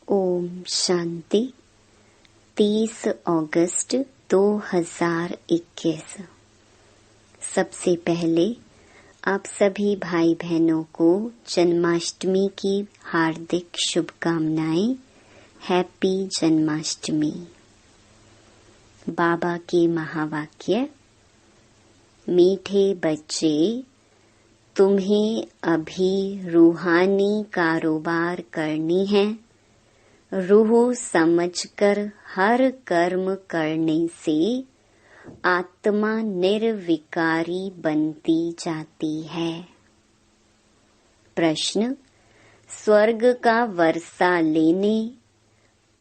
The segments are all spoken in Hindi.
ओम शांति। 30 अगस्त 2021। सबसे पहले आप सभी भाई बहनों को जन्माष्टमी की हार्दिक शुभकामनाएं। हैप्पी जन्माष्टमी। बाबा के महावाक्य। मीठे बच्चे, तुम्हें अभी रूहानी कारोबार करनी है। रूह समझकर हर कर्म करने से आत्मा निर्विकारी बनती जाती है। प्रश्न। स्वर्ग का वर्षा लेने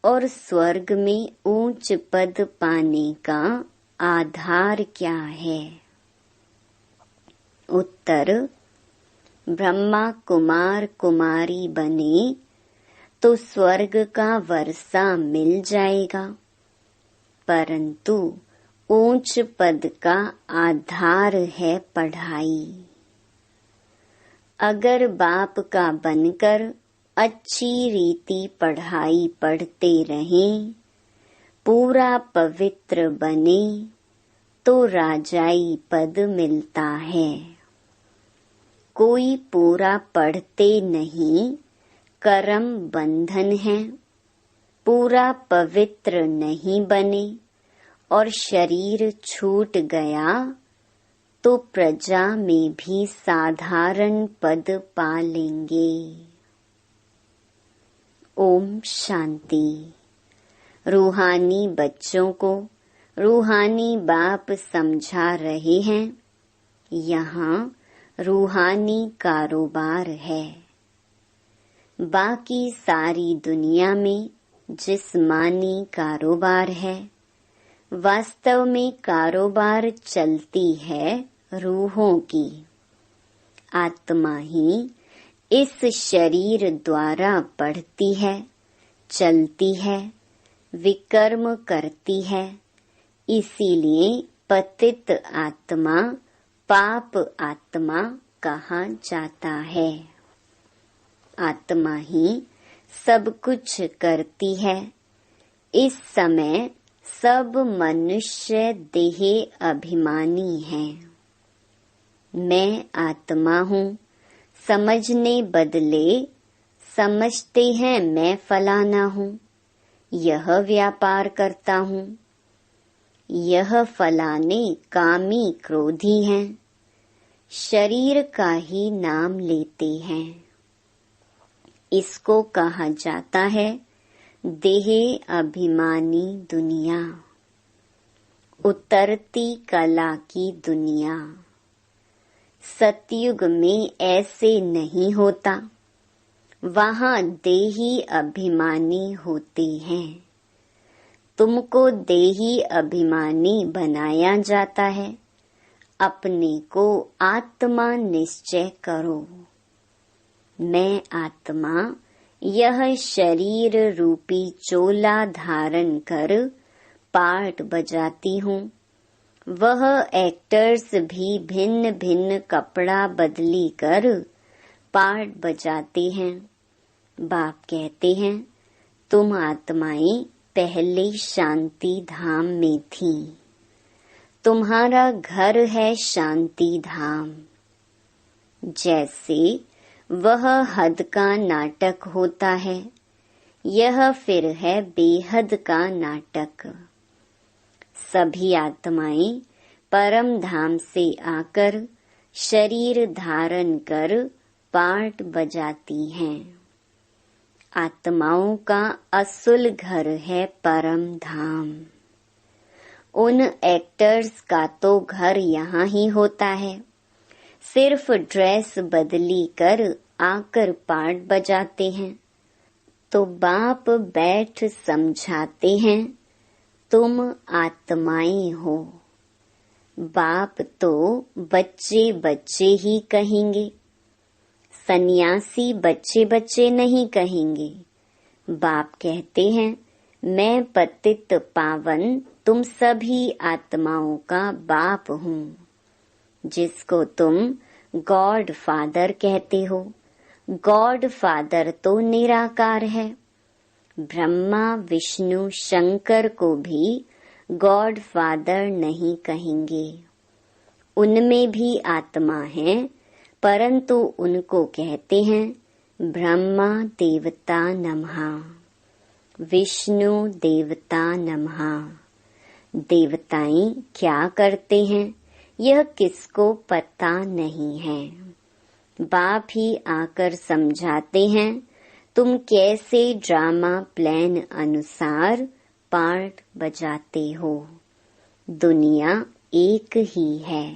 और स्वर्ग में ऊंच पद पाने का आधार क्या है? उत्तर। ब्रह्मा कुमार कुमारी बने तो स्वर्ग का वर्षा मिल जाएगा, परंतु ऊंच पद का आधार है पढ़ाई। अगर बाप का बनकर अच्छी रीति पढ़ाई पढ़ते रहें, पूरा पवित्र बने तो राजाई पद मिलता है। कोई पूरा पढ़ते नहीं, कर्म बंधन है। पूरा पवित्र नहीं बने और शरीर छूट गया तो प्रजा में भी साधारण पद पा लेंगे। ओम शांति। रूहानी बच्चों को रूहानी बाप समझा रहे हैं। यहाँ रूहानी कारोबार है। बाकी सारी दुनिया में जिस्मानी कारोबार है। वास्तव में कारोबार चलती है रूहों की। आत्मा ही इस शरीर द्वारा बढ़ती है, चलती है, विकर्म करती है। इसीलिए पतित आत्मा, पाप आत्मा कहा जाता है। आत्मा ही सब कुछ करती है। इस समय सब मनुष्य देह अभिमानी हैं। मैं आत्मा हूँ समझने बदले समझते हैं मैं फलाना हूँ। यह व्यापार करता हूँ। यह फलाने कामी क्रोधी हैं। शरीर का ही नाम लेते हैं। इसको कहा जाता है देह अभिमानी दुनिया, उतरती कला की दुनिया। सतयुग में ऐसे नहीं होता। वहाँ देही अभिमानी होते हैं। तुमको देही अभिमानी बनाया जाता है। अपने को आत्मा निश्चय करो। मैं आत्मा यह शरीर रूपी चोला धारण कर पार्ट बजाती हूँ। वह एक्टर्स भी भिन्न भिन्न कपड़ा बदली कर पार्ट बजाते हैं। बाप कहते हैं तुम आत्माएं पहले शांति धाम में थी। तुम्हारा घर है शांति धाम। जैसे वह हद का नाटक होता है, यह फिर है बेहद का नाटक। सभी आत्माएं परम धाम से आकर शरीर धारण कर पार्ट बजाती हैं। आत्माओं का असुल घर है परम धाम। उन एक्टर्स का तो घर यहाँ ही होता है। सिर्फ ड्रेस बदली कर आकर पार्ट बजाते हैं। तो बाप बैठ समझाते हैं तुम आत्माएं हो। बाप तो बच्चे बच्चे ही कहेंगे। सन्यासी बच्चे बच्चे नहीं कहेंगे। बाप कहते हैं मैं पतित पावन तुम सभी आत्माओं का बाप हूँ, जिसको तुम गॉड फादर कहते हो। गॉड फादर तो निराकार है। ब्रह्मा विष्णु शंकर को भी गॉड फादर नहीं कहेंगे। उनमें भी आत्मा है, परंतु उनको कहते हैं ब्रह्मा देवता नमः, विष्णु देवता नमः। देवताएं क्या करते हैं यह किसको पता नहीं है। बाप ही आकर समझाते हैं तुम कैसे ड्रामा प्लान अनुसार पार्ट बजाते हो। दुनिया एक ही है,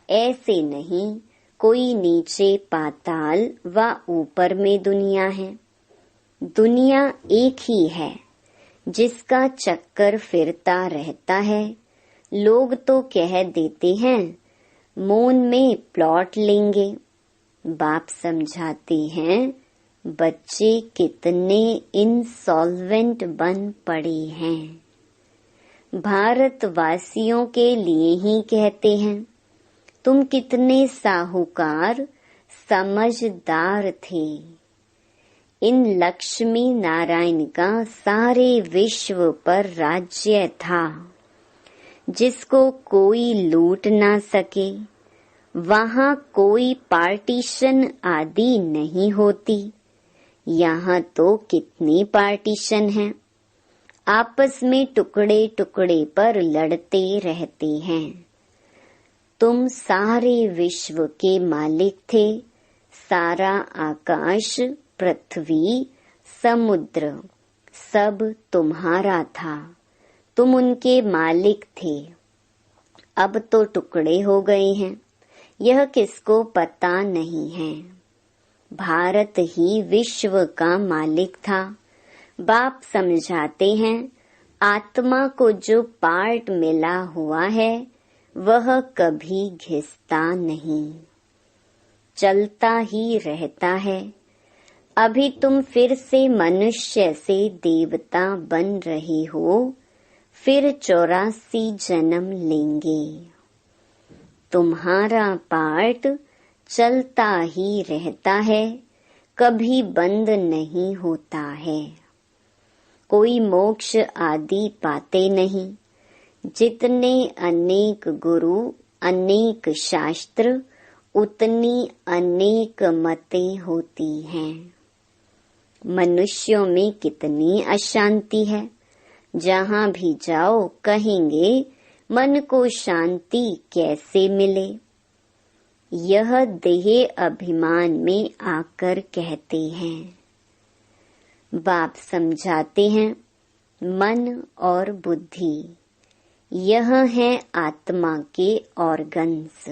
ऐसे नहीं कोई नीचे पाताल व ऊपर में दुनिया है। दुनिया एक ही है जिसका चक्कर फिरता रहता है। लोग तो कह देते हैं मून में प्लॉट लेंगे। बाप समझाते हैं बच्चे कितने इंसॉल्वेंट बन पड़े हैं। भारतवासियों के लिए ही कहते हैं तुम कितने साहूकार समझदार थे। इन लक्ष्मी नारायण का सारे विश्व पर राज्य था जिसको कोई लूट ना सके। वहाँ कोई पार्टीशन आदि नहीं होती। यहाँ तो कितनी पार्टीशन हैं, आपस में टुकड़े टुकड़े पर लड़ते रहते हैं। तुम सारे विश्व के मालिक थे। सारा आकाश, पृथ्वी, समुद्र सब तुम्हारा था। तुम उनके मालिक थे। अब तो टुकड़े हो गए हैं, यह किसको पता नहीं है। भारत ही विश्व का मालिक था। बाप समझाते हैं आत्मा को जो पार्ट मिला हुआ है वह कभी घिसता नहीं, चलता ही रहता है। अभी तुम फिर से मनुष्य से देवता बन रहे हो, फिर 84 जन्म लेंगे। तुम्हारा पार्ट चलता ही रहता है, कभी बंद नहीं होता है। कोई मोक्ष आदि पाते नहीं। जितने अनेक गुरु, अनेक शास्त्र, उतनी अनेक मतें होती हैं। मनुष्यों में कितनी अशांति है। जहाँ भी जाओ कहेंगे मन को शांति कैसे मिले। यह देह अभिमान में आकर कहते हैं। बाप समझाते हैं मन और बुद्धि यह है आत्मा के ऑर्गन्स।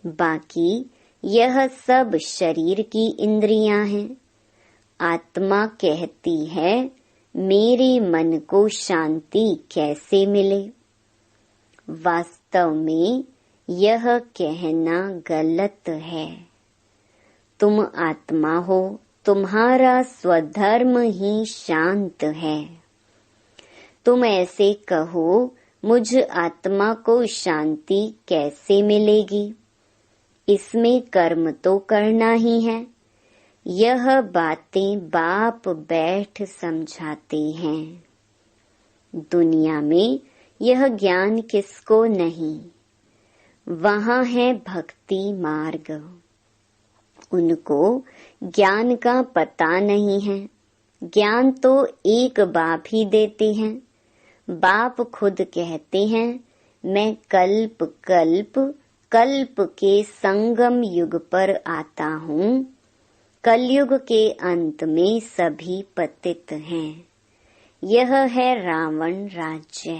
बाकी यह सब शरीर की इंद्रियां हैं। आत्मा कहती है मेरे मन को शांति कैसे मिले। वास्तव में यह कहना गलत है। तुम आत्मा हो, तुम्हारा स्वधर्म ही शांत है। तुम ऐसे कहो मुझ आत्मा को शांति कैसे मिलेगी। इसमें कर्म तो करना ही है। यह बातें बाप बैठ समझाते हैं। दुनिया में यह ज्ञान किसको नहीं। वहाँ है भक्ति मार्ग। उनको ज्ञान का पता नहीं है। ज्ञान तो एक बाप ही देते हैं। बाप खुद कहते हैं मैं कल्प कल्प कल्प के संगम युग पर आता हूँ। कलयुग के अंत में सभी पतित हैं। यह है रावण राज्य।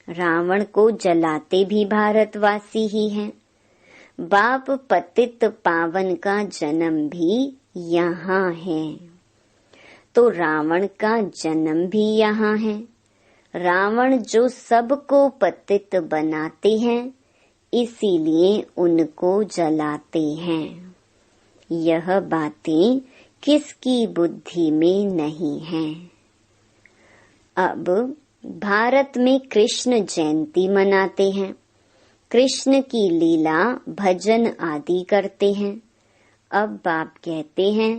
रावण को जलाते भी भारतवासी ही हैं। बाप पतित पावन का जन्म भी यहाँ है, तो रावण का जन्म भी यहाँ है। रावण जो सबको पतित बनाते हैं, इसीलिए उनको जलाते हैं। यह बातें किसकी बुद्धि में नहीं हैं। अब भारत में कृष्ण जयंती मनाते हैं। कृष्ण की लीला भजन आदि करते हैं। अब बाप कहते हैं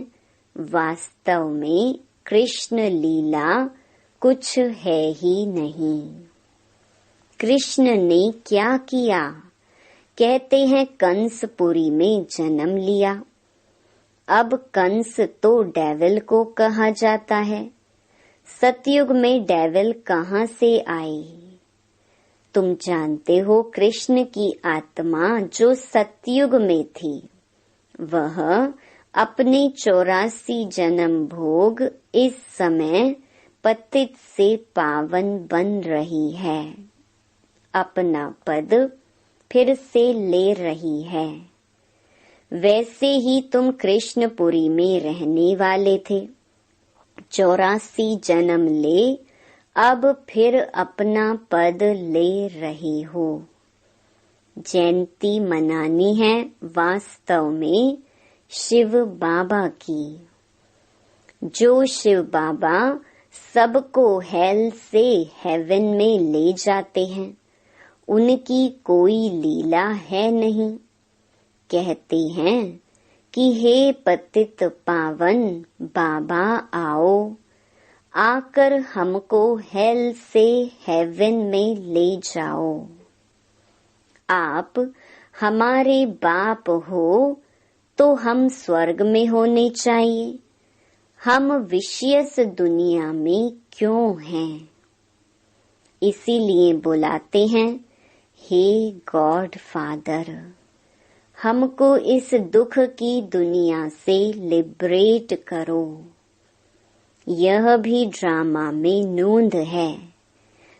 वास्तव में कृष्ण लीला कुछ है ही नहीं। कृष्ण ने क्या किया? कहते हैं कंसपुरी में जन्म लिया। अब कंस तो डेविल को कहा जाता है। सतयुग में डेविल कहाँ से आए? तुम जानते हो कृष्ण की आत्मा जो सतयुग में थी, वह अपने 84 जन्म भोग इस समय पतित से पावन बन रही है, अपना पद फिर से ले रही है। वैसे ही तुम कृष्णपुरी में रहने वाले थे, 84 जन्म ले अब फिर अपना पद ले रहे हो। जयंती मनानी है वास्तव में शिव बाबा की। जो शिव बाबा सबको हेल से हेवन में ले जाते हैं, उनकी कोई लीला है नहीं। कहते हैं कि हे पतित पावन बाबा आओ, आकर हमको हेल से हेवन में ले जाओ। आप हमारे बाप हो तो हम स्वर्ग में होने चाहिए, हम विषयस दुनिया में क्यों हैं? इसीलिए बुलाते हैं हे गॉड फादर, हमको इस दुख की दुनिया से लिबरेट करो। यह भी ड्रामा में नोंद है।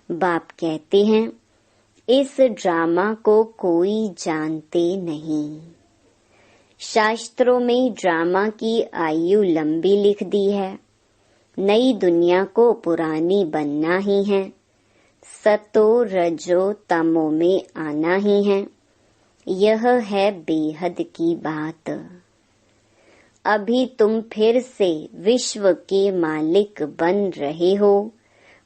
बाप कहते हैं इस ड्रामा को कोई जानते नहीं। शास्त्रों में ड्रामा की आयु लंबी लिख दी है। नई दुनिया को पुरानी बनना ही है, सतो रजो तमो में आना ही है। यह है बेहद की बात। अभी तुम फिर से विश्व के मालिक बन रहे हो।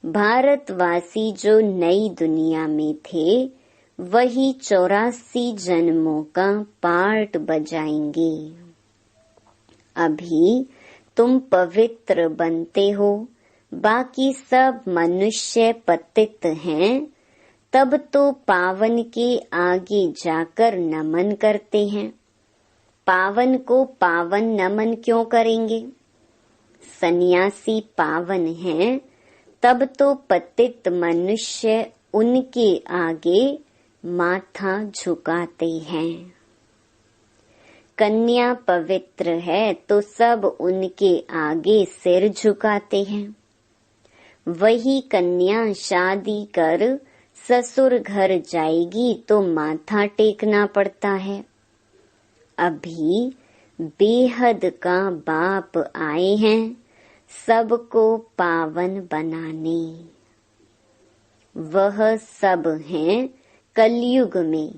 भारतवासी जो नई दुनिया में थे, वही 84 जन्मों का पार्ट बजाएंगे। अभी तुम पवित्र बनते हो, बाकी सब मनुष्य पतित हैं। तब तो पावन के आगे जाकर नमन करते हैं। पावन को पावन नमन क्यों करेंगे? सन्यासी पावन हैं, तब तो पतित मनुष्य उनके आगे माथा झुकाते हैं। कन्या पवित्र है तो सब उनके आगे सिर झुकाते हैं। वही कन्या शादी कर ससुर घर जाएगी तो माथा टेकना पड़ता है। अभी बेहद का बाप आए हैं सबको पावन बनाने। वह सब हैं कलयुग में।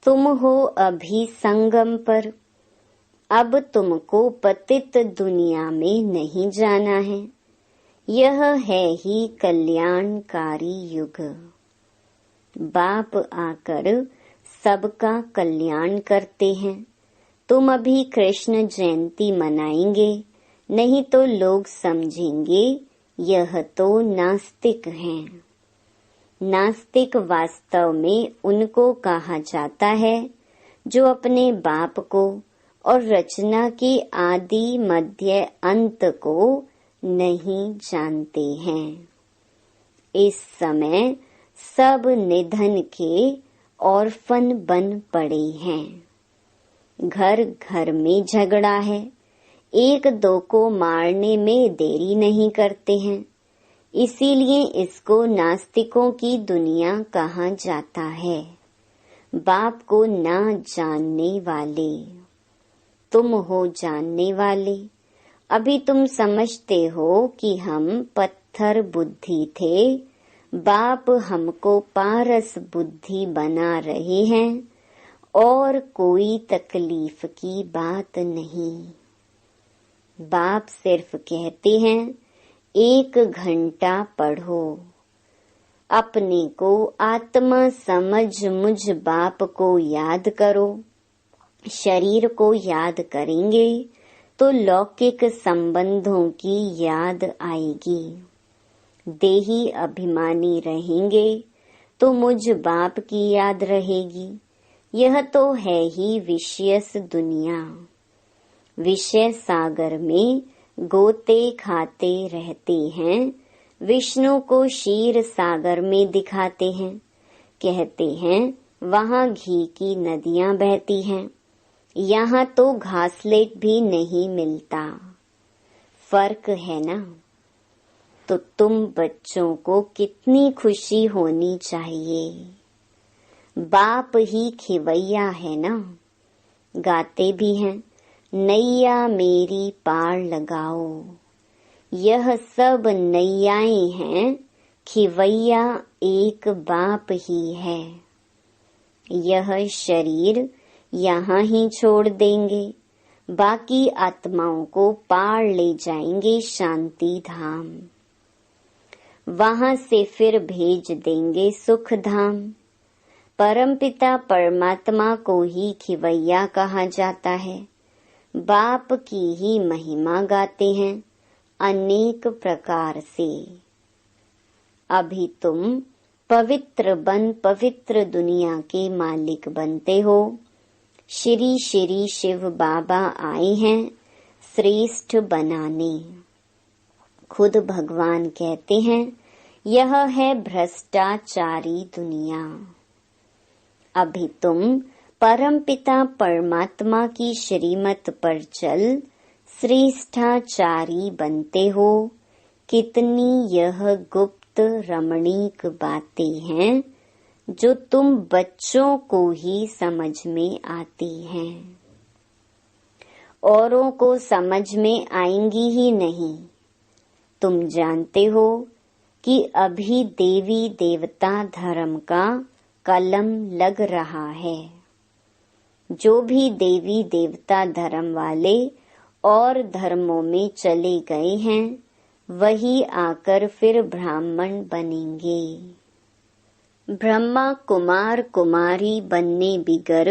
तुम हो अभी संगम पर। अब तुमको पतित दुनिया में नहीं जाना है। यह है ही कल्याणकारी युग। बाप आकर सबका कल्याण करते हैं। तुम अभी कृष्ण जयंती मनाएंगे, नहीं तो लोग समझेंगे यह तो नास्तिक हैं। नास्तिक वास्तव में उनको कहा जाता है जो अपने बाप को और रचना के आदि मध्य अंत को नहीं जानते हैं। इस समय सब निधन के ऑर्फन बन पड़े हैं। घर घर में झगड़ा है। एक दो को मारने में देरी नहीं करते हैं। इसीलिए इसको नास्तिकों की दुनिया कहा जाता है। बाप को ना जानने वाले। तुम हो जानने वाले। अभी तुम समझते हो कि हम पत्थर बुद्धि थे। बाप हमको पारस बुद्धि बना रहे हैं और कोई तकलीफ की बात नहीं। बाप सिर्फ कहते हैं 1 घंटा पढ़ो। अपने को आत्मा समझ मुझ बाप को याद करो। शरीर को याद करेंगे तो लौकिक संबंधों की याद आएगी। देही अभिमानी रहेंगे तो मुझ बाप की याद रहेगी। यह तो है ही विषयस दुनिया। विषय सागर में गोते खाते रहते हैं, विष्णु को क्षीर सागर में दिखाते हैं। कहते हैं वहाँ घी की नदियाँ बहती हैं, यहाँ तो घासलेट भी नहीं मिलता। फर्क है ना। तो तुम बच्चों को कितनी खुशी होनी चाहिए। बाप ही खिवैया है ना। गाते भी हैं, नैया मेरी पार लगाओ। यह सब नैयाएं हैं, खिवैया एक बाप ही है। यह शरीर यहाँ ही छोड़ देंगे, बाकी आत्माओं को पार ले जाएंगे शांति धाम। वहाँ से फिर भेज देंगे सुख धाम। परमपिता परमात्मा को ही खिवैया कहा जाता है। बाप की ही महिमा गाते हैं अनेक प्रकार से। अभी तुम पवित्र बन पवित्र दुनिया के मालिक बनते हो। श्री श्री शिव बाबा आए हैं श्रेष्ठ बनाने। खुद भगवान कहते हैं यह है भ्रष्टाचारी दुनिया। अभी तुम परमपिता परमात्मा की श्रीमत पर चल श्रेष्ठाचारी बनते हो। कितनी यह गुप्त रमणीक बातें हैं जो तुम बच्चों को ही समझ में आती हैं, औरों को समझ में आएंगी ही नहीं। तुम जानते हो कि अभी देवी देवता धर्म का कलम लग रहा है। जो भी देवी देवता धर्म वाले और धर्मों में चले गए हैं, वही आकर फिर ब्राह्मण बनेंगे। ब्रह्मा कुमार कुमारी बनने बिगर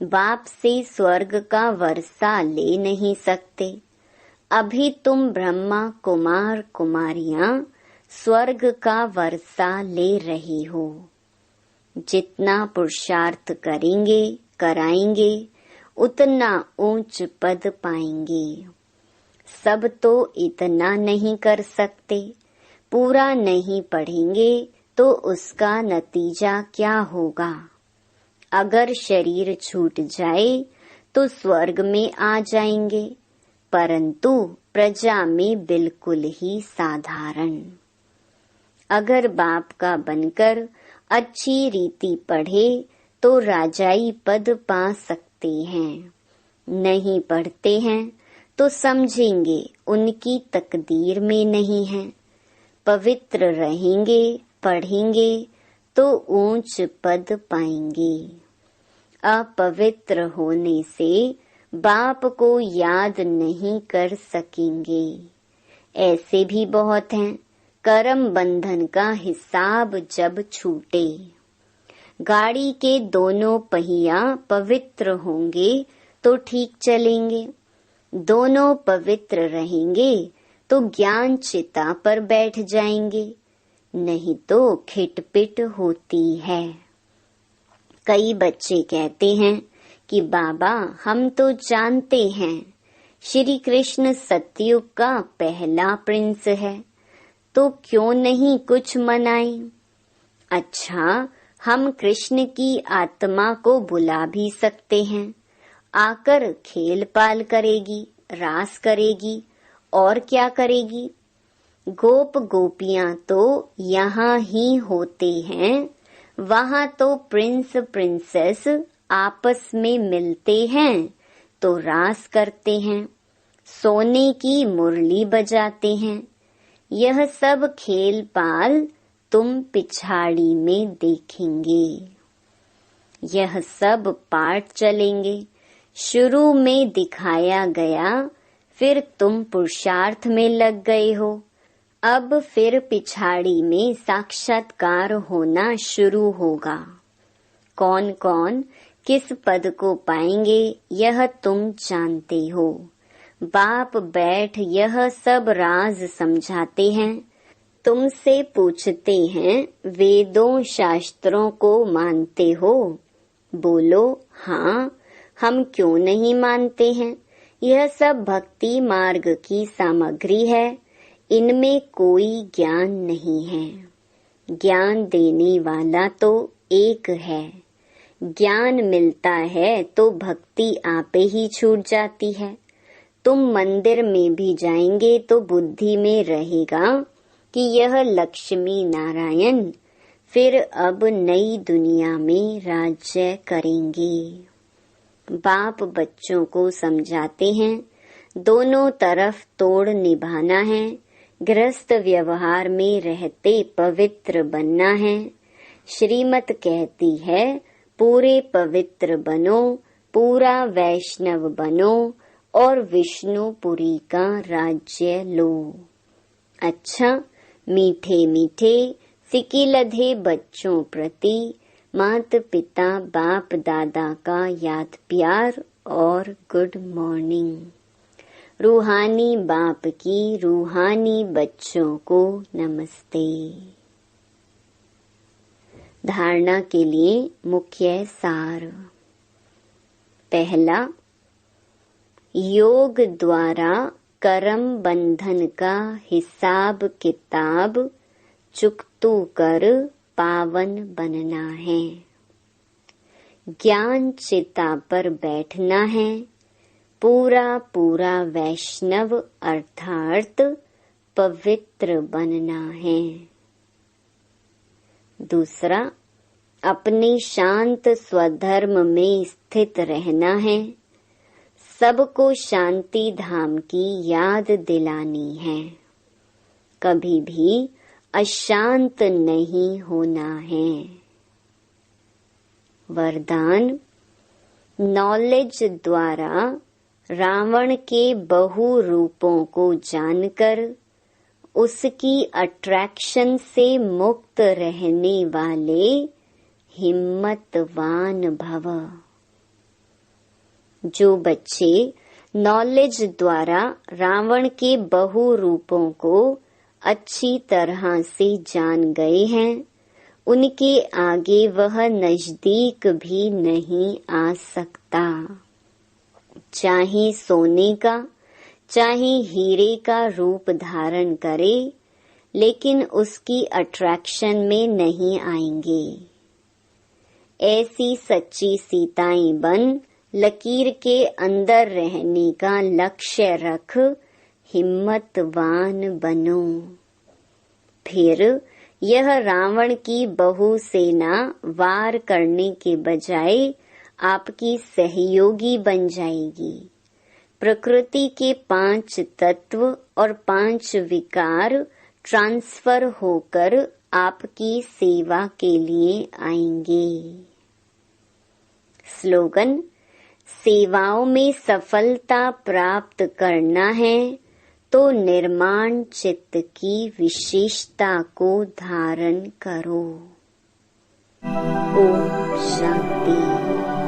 बाप से स्वर्ग का वर्षा ले नहीं सकते। अभी तुम ब्रह्मा कुमार कुमारियां स्वर्ग का वर्षा ले रही हो। जितना पुरुषार्थ करेंगे कराएंगे उतना ऊंच पद पाएंगे। सब तो इतना नहीं कर सकते। पूरा नहीं पढ़ेंगे तो उसका नतीजा क्या होगा। अगर शरीर छूट जाए तो स्वर्ग में आ जाएंगे, परंतु प्रजा में बिल्कुल ही साधारण। अगर बाप का बनकर अच्छी रीति पढ़े तो राजाई पद पा सकते हैं। नहीं पढ़ते हैं तो समझेंगे उनकी तकदीर में नहीं है। पवित्र रहेंगे पढ़ेंगे तो ऊंच पद पाएंगे। अपवित्र होने से बाप को याद नहीं कर सकेंगे। ऐसे भी बहुत हैं। कर्म बंधन का हिसाब जब छूटे, गाड़ी के दोनों पहिया पवित्र होंगे तो ठीक चलेंगे। दोनों पवित्र रहेंगे तो ज्ञान चिता पर बैठ जाएंगे, नहीं तो खिटपिट होती है। कई बच्चे कहते हैं कि बाबा हम तो जानते हैं श्री कृष्ण सतयुग का पहला प्रिंस है, तो क्यों नहीं कुछ मनाएं। अच्छा, हम कृष्ण की आत्मा को बुला भी सकते हैं। आकर खेल पाल करेगी, रास करेगी और क्या करेगी। गोप गोपियां तो यहाँ ही होते हैं, वहाँ तो प्रिंस प्रिंसेस आपस में मिलते हैं तो रास करते हैं, सोने की मुरली बजाते हैं। यह सब खेल पाल तुम पिछाड़ी में देखेंगे। यह सब पाठ चलेंगे। शुरू में दिखाया गया, फिर तुम पुरुषार्थ में लग गए हो। अब फिर पिछाड़ी में साक्षात्कार होना शुरू होगा। कौन कौन किस पद को पाएंगे यह तुम जानते हो। बाप बैठ यह सब राज समझाते हैं। तुमसे पूछते हैं वेदों शास्त्रों को मानते हो? बोलो हाँ, हम क्यों नहीं मानते हैं। यह सब भक्ति मार्ग की सामग्री है, इनमें कोई ज्ञान नहीं है। ज्ञान देने वाला तो एक है। ज्ञान मिलता है तो भक्ति आपे ही छूट जाती है। तुम मंदिर में भी जाएंगे तो बुद्धि में रहेगा कि यह लक्ष्मी नारायण फिर अब नई दुनिया में राज्य करेंगे। बाप बच्चों को समझाते हैं, दोनों तरफ तोड़ निभाना है। गृहस्थ व्यवहार में रहते पवित्र बनना है। श्रीमत कहती है पूरे पवित्र बनो, पूरा वैष्णव बनो और विष्णुपुरी का राज्य लो। अच्छा, मीठे मीठे सिकी लधे बच्चों प्रति माता पिता बाप दादा का याद प्यार और गुड मॉर्निंग। रूहानी बाप की रूहानी बच्चों को नमस्ते। धारणा के लिए मुख्य सार। पहला, योग द्वारा कर्म बंधन का हिसाब किताब चुकतू कर पावन बनना है। ज्ञान चिता पर बैठना है। पूरा पूरा वैष्णव अर्थात पवित्र बनना है। दूसरा, अपने शांत स्वधर्म में स्थित रहना है। सबको शांति धाम की याद दिलानी है। कभी भी अशांत नहीं होना है। वरदान, नॉलेज द्वारा रावण के बहु रूपों को जानकर उसकी अट्रैक्शन से मुक्त रहने वाले हिम्मतवान भव। जो बच्चे नॉलेज द्वारा रावण के बहु रूपों को अच्छी तरह से जान गए हैं, उनके आगे वह नजदीक भी नहीं आ सकता। चाहे सोने का चाहे हीरे का रूप धारण करे, लेकिन उसकी अट्रैक्शन में नहीं आएंगे। ऐसी सच्ची सीताएं बन लकीर के अंदर रहने का लक्ष्य रख हिम्मतवान बनो। फिर यह रावण की बहु सेना वार करने के बजाय आपकी सहयोगी बन जाएगी। प्रकृति के 5 तत्व और 5 विकार ट्रांसफर होकर आपकी सेवा के लिए आएंगे। स्लोगन, सेवाओं में सफलता प्राप्त करना है तो निर्माण चित्त की विशेषता को धारण करो। ओम शांति।